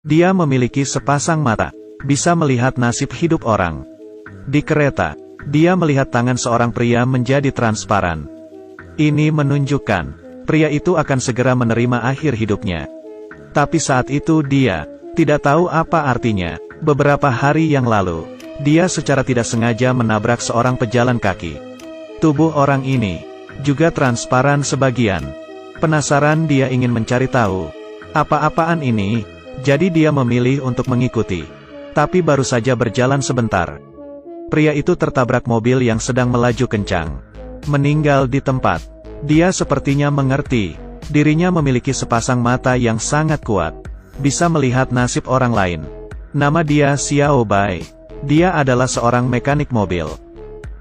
Dia memiliki sepasang mata, bisa melihat nasib hidup orang. Di kereta, dia melihat tangan seorang pria menjadi transparan. Ini menunjukkan, pria itu akan segera menerima akhir hidupnya. Tapi saat itu dia tidak tahu apa artinya. Beberapa hari yang lalu, dia secara tidak sengaja menabrak seorang pejalan kaki. Tubuh orang ini juga transparan sebagian. Penasaran, dia ingin mencari tahu apa-apaan ini. Jadi dia memilih untuk mengikuti. Tapi baru saja berjalan sebentar, pria itu tertabrak mobil yang sedang melaju kencang. Meninggal di tempat. Dia sepertinya mengerti, dirinya memiliki sepasang mata yang sangat kuat, bisa melihat nasib orang lain. Nama dia Xiao Bai. Dia adalah seorang mekanik mobil.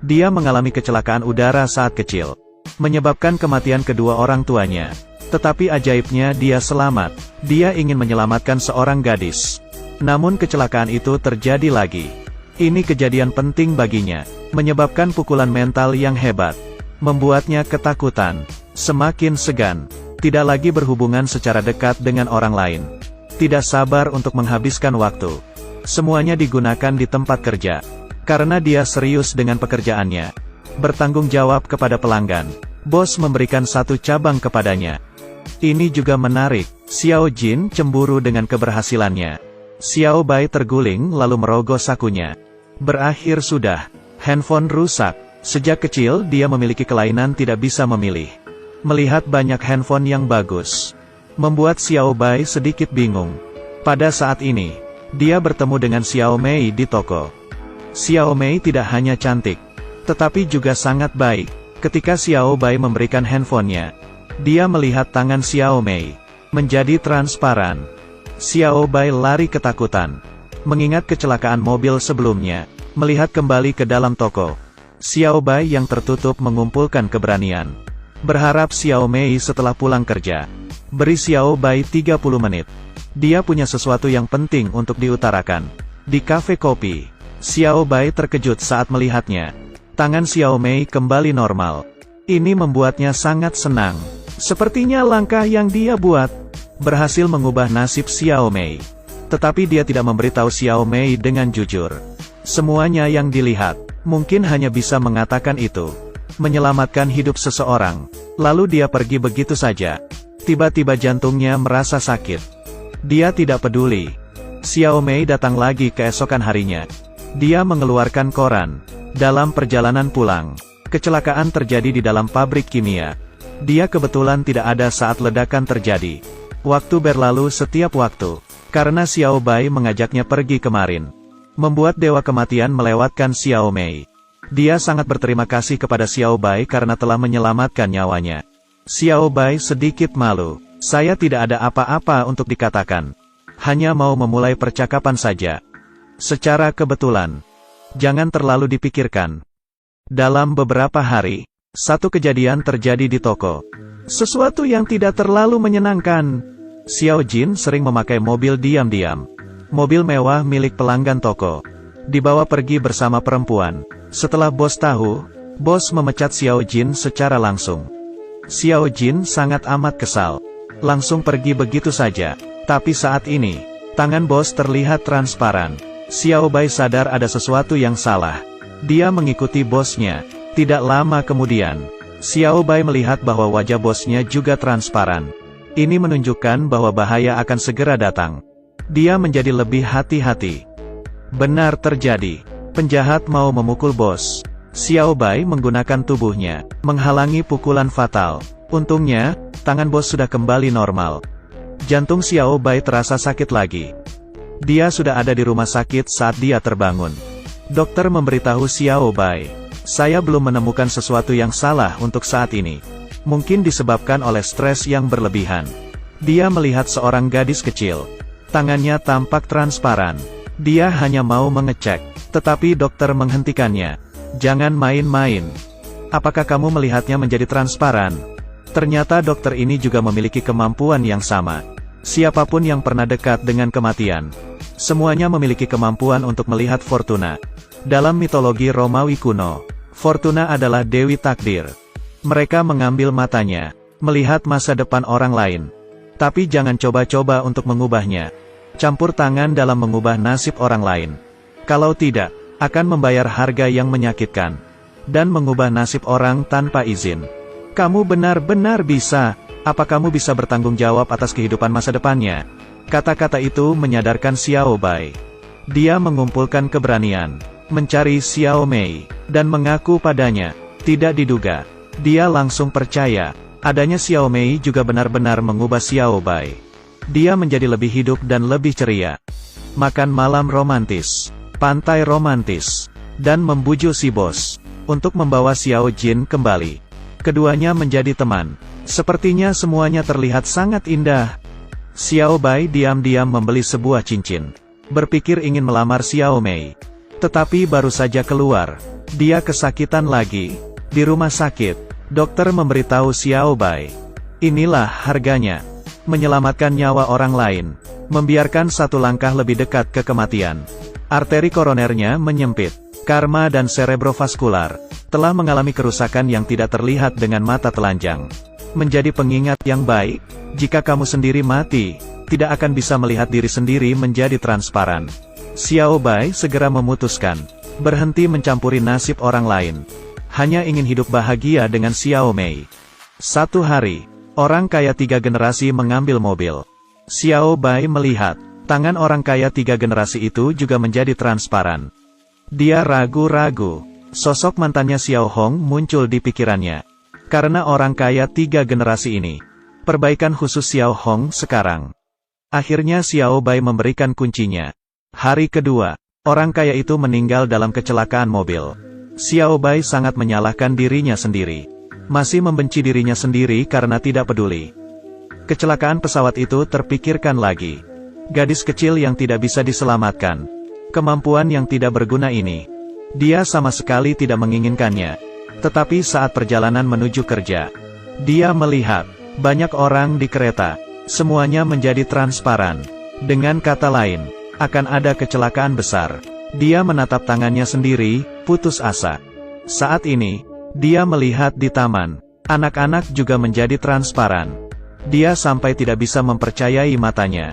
Dia mengalami kecelakaan udara saat kecil, menyebabkan kematian kedua orang tuanya. Tetapi ajaibnya dia selamat. Dia ingin menyelamatkan seorang gadis. Namun kecelakaan itu terjadi lagi. Ini kejadian penting baginya, menyebabkan pukulan mental yang hebat. Membuatnya ketakutan, semakin segan, tidak lagi berhubungan secara dekat dengan orang lain. Tidak sabar untuk menghabiskan waktu. Semuanya digunakan di tempat kerja. Karena dia serius dengan pekerjaannya. Bertanggung jawab kepada pelanggan. Bos memberikan satu cabang kepadanya. Ini juga menarik, Xiao Jin cemburu dengan keberhasilannya. Xiao Bai terguling lalu merogoh sakunya. Berakhir sudah, handphone rusak. Sejak kecil dia memiliki kelainan tidak bisa memilih. Melihat banyak handphone yang bagus, membuat Xiao Bai sedikit bingung. Pada saat ini, dia bertemu dengan Xiao Mei di toko. Xiao Mei tidak hanya cantik, tetapi juga sangat baik. Ketika Xiao Bai memberikan handphonenya, dia melihat tangan Xiao Mei menjadi transparan. Xiao Bai lari ketakutan, mengingat kecelakaan mobil sebelumnya. Melihat kembali ke dalam toko, Xiao Bai yang tertutup mengumpulkan keberanian. Berharap Xiao Mei setelah pulang kerja. Beri Xiao Bai 30 menit. Dia punya sesuatu yang penting untuk diutarakan. Di kafe kopi, Xiao Bai terkejut saat melihatnya. Tangan Xiao Mei kembali normal. Ini membuatnya sangat senang. Sepertinya langkah yang dia buat berhasil mengubah nasib Xiao Mei. Tetapi dia tidak memberitahu Xiao Mei dengan jujur. Semuanya yang dilihat, mungkin hanya bisa mengatakan itu. Menyelamatkan hidup seseorang. Lalu dia pergi begitu saja. Tiba-tiba jantungnya merasa sakit. Dia tidak peduli. Xiao Mei datang lagi keesokan harinya. Dia mengeluarkan koran. Dalam perjalanan pulang, kecelakaan terjadi di dalam pabrik kimia. Dia kebetulan tidak ada saat ledakan terjadi. Waktu berlalu setiap waktu, karena Xiao Bai mengajaknya pergi kemarin. Membuat dewa kematian melewatkan Xiao Mei. Dia sangat berterima kasih kepada Xiao Bai karena telah menyelamatkan nyawanya. Xiao Bai sedikit malu. Saya tidak ada apa-apa untuk dikatakan. Hanya mau memulai percakapan saja. Secara kebetulan. Jangan terlalu dipikirkan. Dalam beberapa hari, satu kejadian terjadi di toko. Sesuatu yang tidak terlalu menyenangkan. Xiao Jin sering memakai mobil diam-diam. Mobil mewah milik pelanggan toko. Dibawa pergi bersama perempuan. Setelah bos tahu, bos memecat Xiao Jin secara langsung. Xiao Jin sangat amat kesal. Langsung pergi begitu saja. Tapi saat ini, tangan bos terlihat transparan. Xiao Bai sadar ada sesuatu yang salah. Dia mengikuti bosnya. Tidak lama kemudian, Xiao Bai melihat bahwa wajah bosnya juga transparan. Ini menunjukkan bahwa bahaya akan segera datang. Dia menjadi lebih hati-hati. Benar terjadi. Penjahat mau memukul bos. Xiao Bai menggunakan tubuhnya, menghalangi pukulan fatal. Untungnya, tangan bos sudah kembali normal. Jantung Xiao Bai terasa sakit lagi. Dia sudah ada di rumah sakit saat dia terbangun. Dokter memberitahu Xiao Bai, saya belum menemukan sesuatu yang salah untuk saat ini. Mungkin disebabkan oleh stres yang berlebihan. Dia melihat seorang gadis kecil. Tangannya tampak transparan. Dia hanya mau mengecek, tetapi dokter menghentikannya. Jangan main-main. Apakah kamu melihatnya menjadi transparan? Ternyata dokter ini juga memiliki kemampuan yang sama. Siapapun yang pernah dekat dengan kematian, semuanya memiliki kemampuan untuk melihat Fortuna. Dalam mitologi Romawi kuno, Fortuna adalah dewi takdir. Mereka mengambil matanya, melihat masa depan orang lain. Tapi jangan coba-coba untuk mengubahnya. Campur tangan dalam mengubah nasib orang lain. Kalau tidak, akan membayar harga yang menyakitkan. Dan mengubah nasib orang tanpa izin. Kamu benar-benar bisa. Apa kamu bisa bertanggung jawab atas kehidupan masa depannya? Kata-kata itu menyadarkan Xiao Bai. Dia mengumpulkan keberanian, mencari Xiao Mei, dan mengaku padanya. Tidak diduga, dia langsung percaya, adanya Xiao Mei juga benar-benar mengubah Xiao Bai. Dia menjadi lebih hidup dan lebih ceria. Makan malam romantis, pantai romantis, dan membujuk si bos untuk membawa Xiao Jin kembali. Keduanya menjadi teman. Sepertinya semuanya terlihat sangat indah. Xiao Bai diam-diam membeli sebuah cincin. Berpikir ingin melamar Xiao Mei. Tetapi baru saja keluar, dia kesakitan lagi. Di rumah sakit, dokter memberitahu Xiao Bai. Inilah harganya. Menyelamatkan nyawa orang lain. Membiarkan satu langkah lebih dekat ke kematian. Arteri koronernya menyempit. Karma dan cerebrovaskular telah mengalami kerusakan yang tidak terlihat dengan mata telanjang. Menjadi pengingat yang baik, jika kamu sendiri mati, tidak akan bisa melihat diri sendiri menjadi transparan. Xiao Bai segera memutuskan, berhenti mencampuri nasib orang lain. Hanya ingin hidup bahagia dengan Xiao Mei. Satu hari, orang kaya 3 generasi mengambil mobil. Xiao Bai melihat, tangan orang kaya 3 generasi itu juga menjadi transparan. Dia ragu-ragu. Sosok mantannya Xiao Hong muncul di pikirannya. Karena orang kaya 3 generasi ini. Perbaikan khusus Xiao Hong sekarang. Akhirnya Xiao Bai memberikan kuncinya. Hari kedua, orang kaya itu meninggal dalam kecelakaan mobil. Xiao Bai sangat menyalahkan dirinya sendiri. Masih membenci dirinya sendiri karena tidak peduli. Kecelakaan pesawat itu terpikirkan lagi. Gadis kecil yang tidak bisa diselamatkan. Kemampuan yang tidak berguna ini. Dia sama sekali tidak menginginkannya. Tetapi saat perjalanan menuju kerja, dia melihat banyak orang di kereta. Semuanya menjadi transparan. Dengan kata lain, akan ada kecelakaan besar. Dia menatap tangannya sendiri, putus asa. Saat ini, dia melihat di taman. Anak-anak juga menjadi transparan. Dia sampai tidak bisa mempercayai matanya.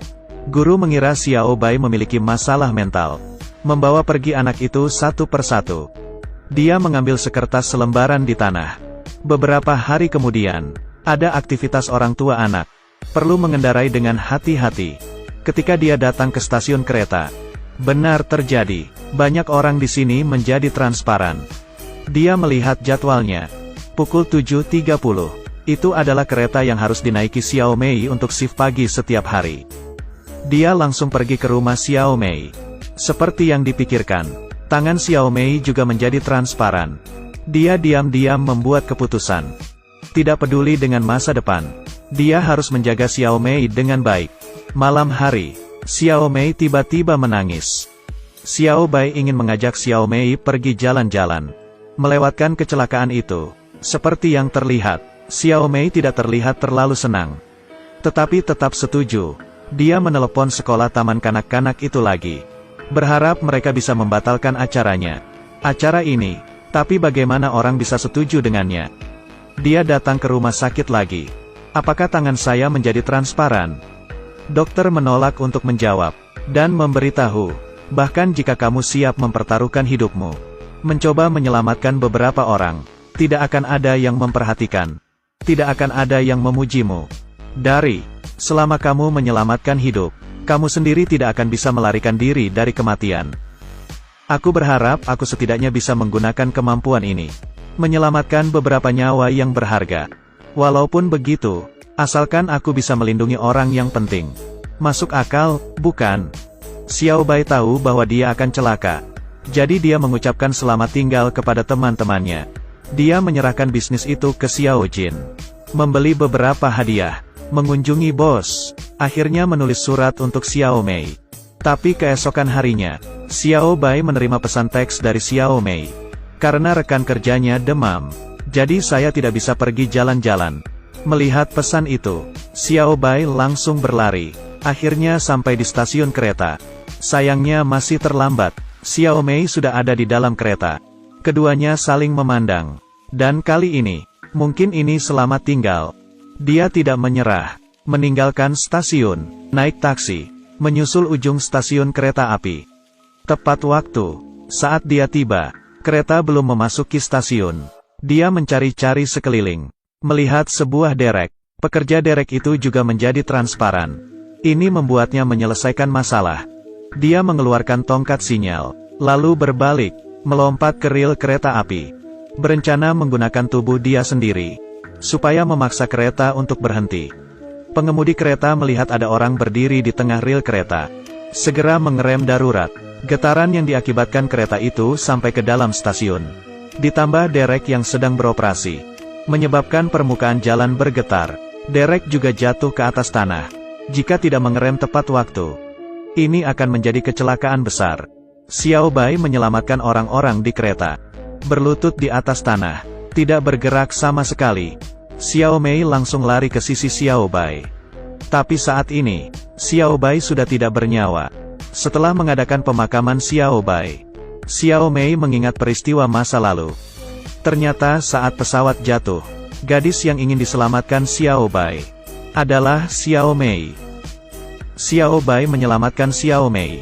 Guru mengira Xiao Bai memiliki masalah mental. Membawa pergi anak itu satu persatu. Dia mengambil sekertas selembaran di tanah. Beberapa hari kemudian, ada aktivitas orang tua anak. Perlu mengendarai dengan hati-hati. Ketika dia datang ke stasiun kereta, benar terjadi, banyak orang di sini menjadi transparan. Dia melihat jadwalnya. Pukul 7.30. Itu adalah kereta yang harus dinaiki Xiao Mei untuk shift pagi setiap hari. Dia langsung pergi ke rumah Xiao Mei. Seperti yang dipikirkan, tangan Xiao Mei juga menjadi transparan. Dia diam-diam membuat keputusan. Tidak peduli dengan masa depan. Dia harus menjaga Xiao Mei dengan baik. Malam hari, Xiao Mei tiba-tiba menangis. Xiao Bai ingin mengajak Xiao Mei pergi jalan-jalan. Melewatkan kecelakaan itu. Seperti yang terlihat, Xiao Mei tidak terlihat terlalu senang. Tetapi tetap setuju. Dia menelepon sekolah taman kanak-kanak itu lagi. Berharap mereka bisa membatalkan acaranya. Acara ini, tapi bagaimana orang bisa setuju dengannya? Dia datang ke rumah sakit lagi. Apakah tangan saya menjadi transparan? Dokter menolak untuk menjawab, dan memberitahu, bahkan jika kamu siap mempertaruhkan hidupmu, mencoba menyelamatkan beberapa orang, tidak akan ada yang memperhatikan. Tidak akan ada yang memujimu. Selama kamu menyelamatkan hidup, kamu sendiri tidak akan bisa melarikan diri dari kematian. Aku berharap aku setidaknya bisa menggunakan kemampuan ini. Menyelamatkan beberapa nyawa yang berharga. Walaupun begitu, asalkan aku bisa melindungi orang yang penting. Masuk akal, bukan? Xiao Bai tahu bahwa dia akan celaka. Jadi dia mengucapkan selamat tinggal kepada teman-temannya. Dia menyerahkan bisnis itu ke Xiao Jin. Membeli beberapa hadiah. Mengunjungi bos. Akhirnya menulis surat untuk Xiao Mei. Tapi keesokan harinya, Xiao Bai menerima pesan teks dari Xiao Mei. Karena rekan kerjanya demam, jadi saya tidak bisa pergi jalan-jalan. Melihat pesan itu, Xiao Bai langsung berlari. Akhirnya sampai di stasiun kereta. Sayangnya masih terlambat. Xiao Mei sudah ada di dalam kereta. Keduanya saling memandang. Dan kali ini, mungkin ini selamat tinggal. Dia tidak menyerah. Meninggalkan stasiun, naik taksi, menyusul ujung stasiun kereta api. Tepat waktu, saat dia tiba, kereta belum memasuki stasiun. Dia mencari-cari sekeliling, melihat sebuah derek. Pekerja derek itu juga menjadi transparan. Ini membuatnya menyelesaikan masalah. Dia mengeluarkan tongkat sinyal, lalu berbalik, melompat ke rel kereta api. Berencana menggunakan tubuh dia sendiri, supaya memaksa kereta untuk berhenti. Pengemudi kereta melihat ada orang berdiri di tengah rel kereta. Segera mengerem darurat. Getaran yang diakibatkan kereta itu sampai ke dalam stasiun. Ditambah derek yang sedang beroperasi, menyebabkan permukaan jalan bergetar. Derek juga jatuh ke atas tanah. Jika tidak mengerem tepat waktu, ini akan menjadi kecelakaan besar. Xiao Bai menyelamatkan orang-orang di kereta. Berlutut di atas tanah, tidak bergerak sama sekali. Xiao Mei langsung lari ke sisi Xiao Bai. Tapi saat ini, Xiao Bai sudah tidak bernyawa. Setelah mengadakan pemakaman Xiao Bai, Xiao Mei mengingat peristiwa masa lalu. Ternyata saat pesawat jatuh, gadis yang ingin diselamatkan Xiao Bai adalah Xiao Mei. Xiao Bai menyelamatkan Xiao Mei.